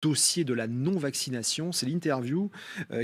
dossier de la non-vaccination. C'est l'interview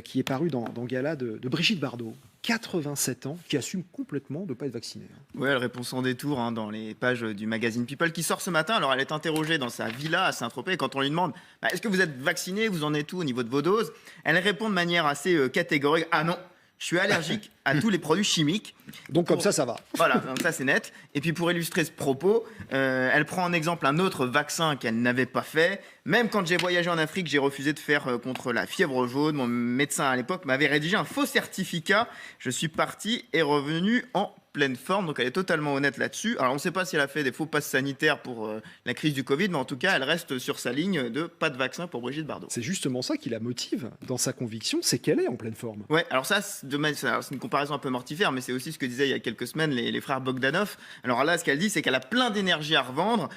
qui est parue dans Gala de Brigitte Bardot, 87 ans, qui assume complètement de ne pas être vaccinée. Oui, elle répond sans détour dans les pages du magazine People qui sort ce matin. Alors, elle est interrogée dans sa villa à Saint-Tropez. Et quand on lui demande est-ce que vous êtes vacciné, vous en êtes où au niveau de vos doses, elle répond de manière assez catégorique ah non, je suis allergique à tous les produits chimiques. Donc, comme ça va. Voilà, donc ça c'est net. Et puis pour illustrer ce propos, elle prend en exemple un autre vaccin qu'elle n'avait pas fait. Même quand j'ai voyagé en Afrique, j'ai refusé de faire contre la fièvre jaune. Mon médecin à l'époque m'avait rédigé un faux certificat. Je suis parti et revenu en pleine forme. Donc elle est totalement honnête là-dessus. Alors on ne sait pas si elle a fait des faux passes sanitaires pour la crise du Covid, mais en tout cas elle reste sur sa ligne de pas de vaccin pour Brigitte Bardot. C'est justement ça qui la motive dans sa conviction, c'est qu'elle est en pleine forme. Ouais, alors ça, c'est une comparaison un peu mortifère, mais c'est aussi ce que disaient il y a quelques semaines les frères Bogdanov. Alors là, ce qu'elle dit, c'est qu'elle a plein d'énergie à revendre.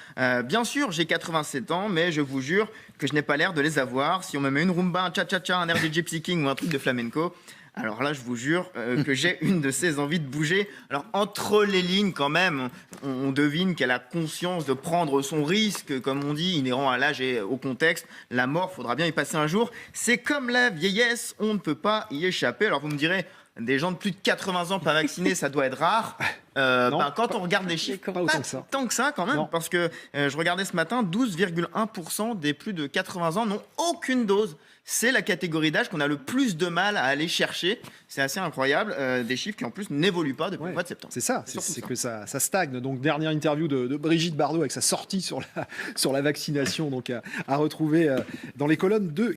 Bien sûr, j'ai 87 ans, mais je vous jure que je n'ai pas l'air de les avoir. Si on me met une rumba, un cha-cha-cha, un air de gypsy king ou un truc de flamenco, alors là, je vous jure que j'ai une de ces envies de bouger. Alors, entre les lignes, quand même, on devine qu'elle a conscience de prendre son risque, comme on dit, inhérent à l'âge et au contexte. La mort, faudra bien y passer un jour. C'est comme la vieillesse, on ne peut pas y échapper. Alors, vous me direz, des gens de plus de 80 ans pas vaccinés, ça doit être rare. Quand on regarde les chiffres, pas autant que ça. Tant que ça quand même, Non. parce que je regardais ce matin, 12,1% des plus de 80 ans n'ont aucune dose. C'est la catégorie d'âge qu'on a le plus de mal à aller chercher. C'est assez incroyable, des chiffres qui en plus n'évoluent pas depuis le mois de septembre. C'est ça, c'est que ça stagne. Donc dernière interview de Brigitte Bardot avec sa sortie sur la vaccination, donc à retrouver dans les colonnes de